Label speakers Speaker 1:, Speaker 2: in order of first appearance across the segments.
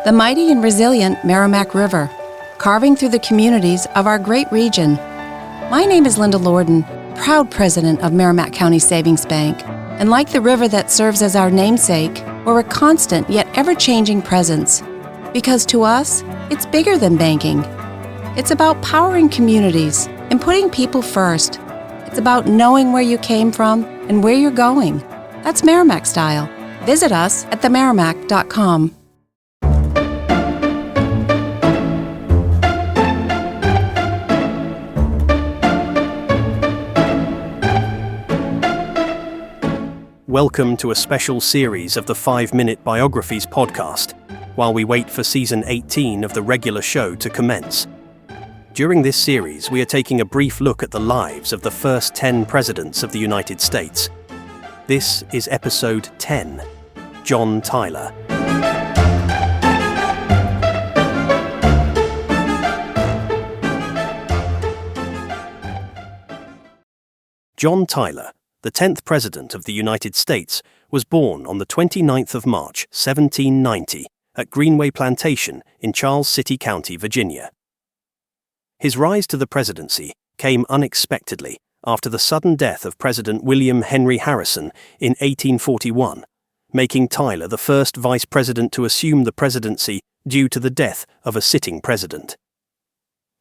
Speaker 1: the mighty and resilient Merrimack River, carving through the communities of our great region. My name is Linda Lorden, proud president of Merrimack County Savings Bank, and like the river that serves as our namesake, we're a constant yet ever-changing presence. Because to us, it's bigger than banking. It's about powering communities and putting people first. It's about knowing where you came from and where you're going. That's Merrimack style. Visit us at themerrimack.com.
Speaker 2: Welcome to a special series of the 5-Minute Biographies podcast, while we wait for Season 18 of the regular show to commence. During this series, we are taking a brief look at the lives of the first 10 presidents of the United States. This is Episode 10, John Tyler. John Tyler, the 10th President of the United States, was born on the 29th of March, 1790, at Greenway Plantation in Charles City County, Virginia. His rise to the presidency came unexpectedly after the sudden death of President William Henry Harrison in 1841, making Tyler the first vice president to assume the presidency due to the death of a sitting president.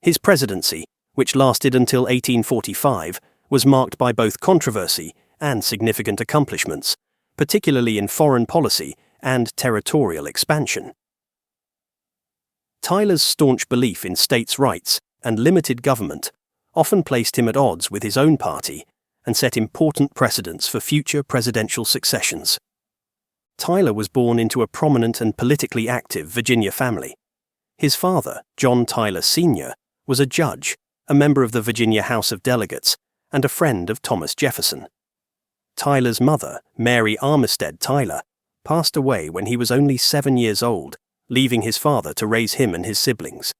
Speaker 2: His presidency, which lasted until 1845, was marked by both controversy and significant accomplishments, particularly in foreign policy and territorial expansion. Tyler's staunch belief in states' rights and limited government often placed him at odds with his own party and set important precedents for future presidential successions. Tyler was born into a prominent and politically active Virginia family. His father, John Tyler Sr., was a judge, a member of the Virginia House of Delegates, and a friend of Thomas Jefferson. Tyler's mother, Mary Armistead Tyler, passed away when he was only 7 years old, leaving his father to raise him and his siblings.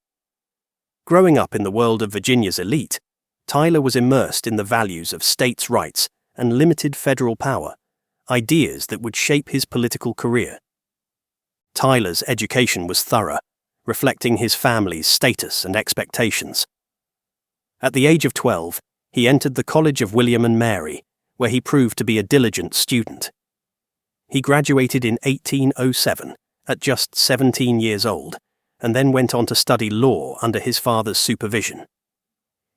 Speaker 2: Growing up in the world of Virginia's elite, Tyler was immersed in the values of states' rights and limited federal power, ideas that would shape his political career. Tyler's education was thorough, reflecting his family's status and expectations. At the age of 12, he entered the College of William and Mary, where he proved to be a diligent student. He graduated in 1807, at just 17 years old, and then went on to study law under his father's supervision.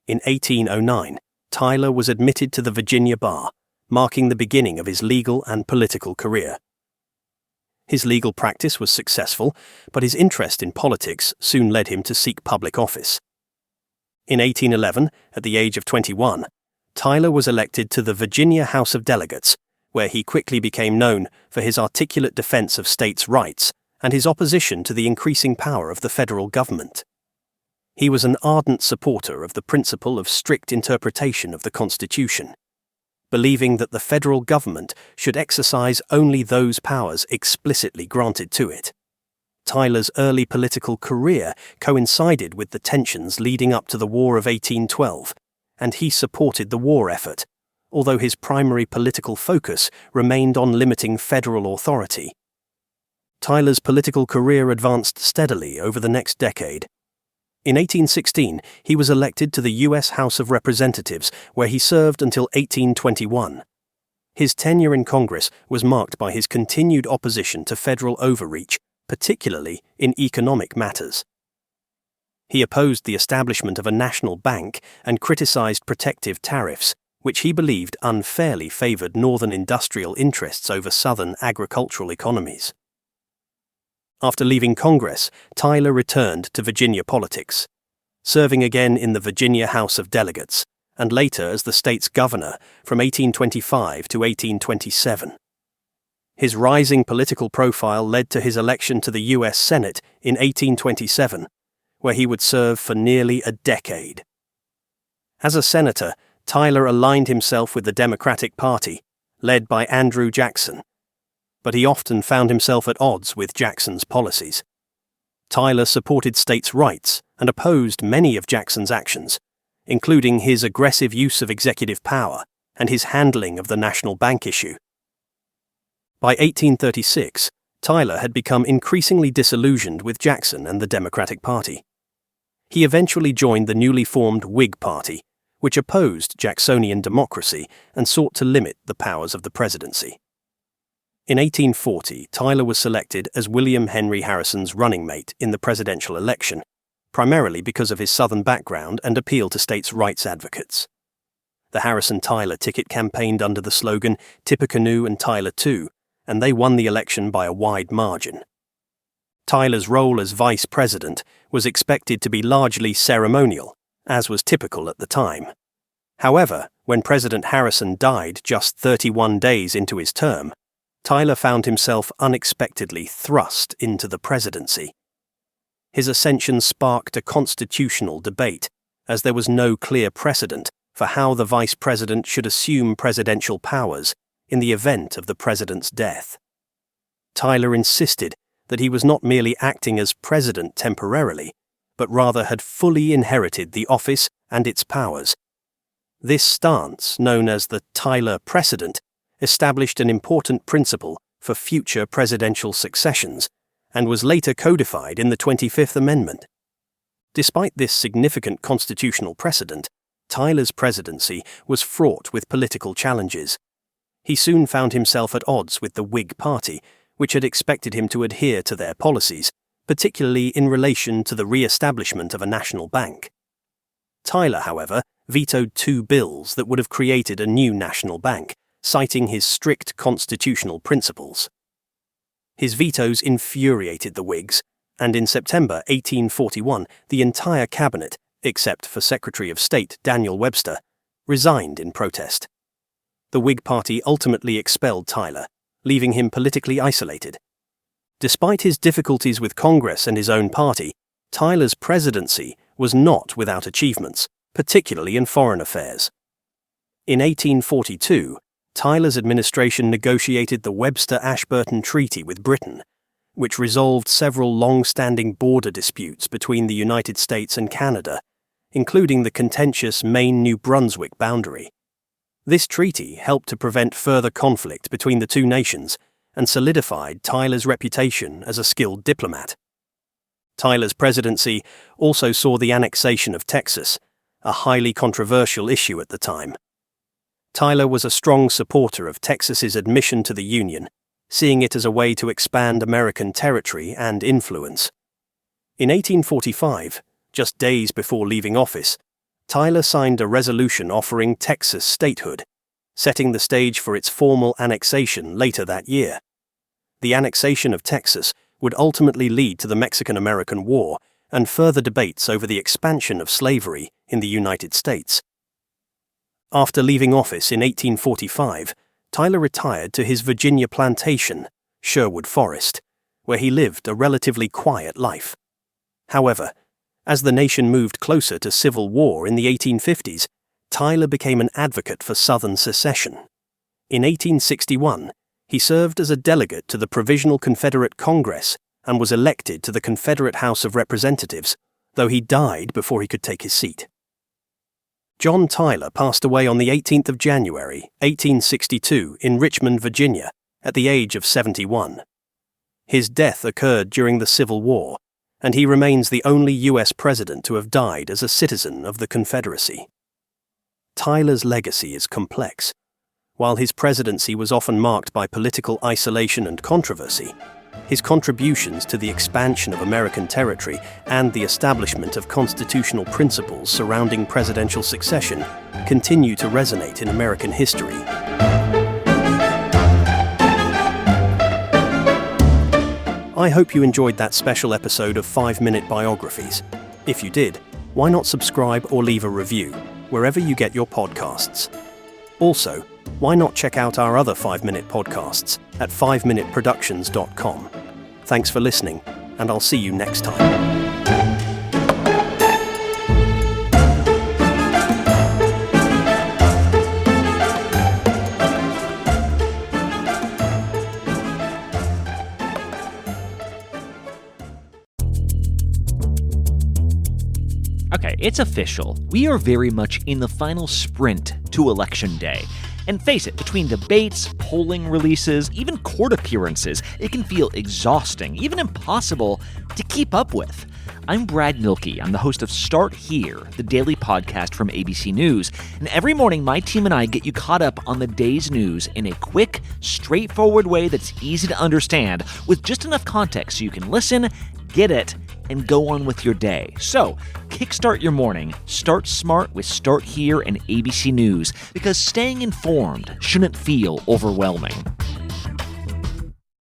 Speaker 2: In 1809, Tyler was admitted to the Virginia bar, marking the beginning of his legal and political career. His legal practice was successful, but his interest in politics soon led him to seek public office. In 1811, at the age of 21, Tyler was elected to the Virginia House of Delegates, where he quickly became known for his articulate defense of states' rights and his opposition to the increasing power of the federal government. He was an ardent supporter of the principle of strict interpretation of the Constitution, believing that the federal government should exercise only those powers explicitly granted to it. Tyler's early political career coincided with the tensions leading up to the War of 1812, and he supported the war effort, although his primary political focus remained on limiting federal authority. Tyler's political career advanced steadily over the next decade. In 1816, he was elected to the U.S. House of Representatives, where he served until 1821. His tenure in Congress was marked by his continued opposition to federal overreach, particularly in economic matters. He opposed the establishment of a national bank and criticized protective tariffs, which he believed unfairly favored northern industrial interests over southern agricultural economies. After leaving Congress, Tyler returned to Virginia politics, serving again in the Virginia House of Delegates, and later as the state's governor from 1825 to 1827. His rising political profile led to his election to the U.S. Senate in 1827, where he would serve for nearly a decade. As a senator, Tyler aligned himself with the Democratic Party, led by Andrew Jackson, but he often found himself at odds with Jackson's policies. Tyler supported states' rights and opposed many of Jackson's actions, including his aggressive use of executive power and his handling of the national bank issue. By 1836, Tyler had become increasingly disillusioned with Jackson and the Democratic Party. He eventually joined the newly formed Whig Party, which opposed Jacksonian democracy and sought to limit the powers of the presidency. In 1840, Tyler was selected as William Henry Harrison's running mate in the presidential election, primarily because of his Southern background and appeal to states' rights advocates. The Harrison-Tyler ticket campaigned under the slogan "Tippecanoe and Tyler Too," and they won the election by a wide margin. Tyler's role as vice president was expected to be largely ceremonial, as was typical at the time. However, when President Harrison died just 31 days into his term, Tyler found himself unexpectedly thrust into the presidency. His ascension sparked a constitutional debate, as there was no clear precedent for how the vice president should assume presidential powers in the event of the president's death. Tyler insisted that he was not merely acting as president temporarily, but rather had fully inherited the office and its powers. This stance, known as the Tyler precedent, established an important principle for future presidential successions and was later codified in the 25th Amendment. Despite this significant constitutional precedent, Tyler's presidency was fraught with political challenges. He soon found himself at odds with the Whig Party, which had expected him to adhere to their policies, particularly in relation to the re-establishment of a national bank. Tyler, however, vetoed 2 bills that would have created a new national bank, citing his strict constitutional principles. His vetoes infuriated the Whigs, and in September 1841, the entire cabinet, except for Secretary of State Daniel Webster, resigned in protest. The Whig Party ultimately expelled Tyler, leaving him politically isolated. Despite his difficulties with Congress and his own party, Tyler's presidency was not without achievements, particularly in foreign affairs. In 1842, Tyler's administration negotiated the Webster-Ashburton Treaty with Britain, which resolved several long-standing border disputes between the United States and Canada, including the contentious Maine-New Brunswick boundary. This treaty helped to prevent further conflict between the two nations and solidified Tyler's reputation as a skilled diplomat. Tyler's presidency also saw the annexation of Texas, a highly controversial issue at the time. Tyler was a strong supporter of Texas's admission to the Union, seeing it as a way to expand American territory and influence. In 1845, just days before leaving office, Tyler signed a resolution offering Texas statehood, setting the stage for its formal annexation later that year. The annexation of Texas would ultimately lead to the Mexican-American War and further debates over the expansion of slavery in the United States. After leaving office in 1845, Tyler retired to his Virginia plantation, Sherwood Forest, where he lived a relatively quiet life. However, as the nation moved closer to civil war in the 1850s, Tyler became an advocate for Southern secession. In 1861, he served as a delegate to the Provisional Confederate Congress and was elected to the Confederate House of Representatives, though he died before he could take his seat. John Tyler passed away on the 18th of January, 1862, in Richmond, Virginia, at the age of 71. His death occurred during the Civil War, and he remains the only U.S. president to have died as a citizen of the Confederacy. Tyler's legacy is complex. While his presidency was often marked by political isolation and controversy, his contributions to the expansion of American territory and the establishment of constitutional principles surrounding presidential succession continue to resonate in American history. I hope you enjoyed that special episode of 5-Minute Biographies. If you did, why not subscribe or leave a review wherever you get your podcasts? Also, why not check out our other 5-Minute podcasts at 5minuteproductions.com. Thanks for listening, and I'll see you next time.
Speaker 3: Okay, it's official. We are very much in the final sprint to Election Day. And face it, between debates, polling releases, even court appearances, it can feel exhausting, even impossible to keep up with. I'm Brad Milkey. I'm the host of Start Here, the daily podcast from ABC News. And every morning, my team and I get you caught up on the day's news in a quick, straightforward way that's easy to understand, with just enough context so you can listen, get it, and go on with your day. So, kickstart your morning. Start smart with Start Here and ABC News, because staying informed shouldn't feel overwhelming.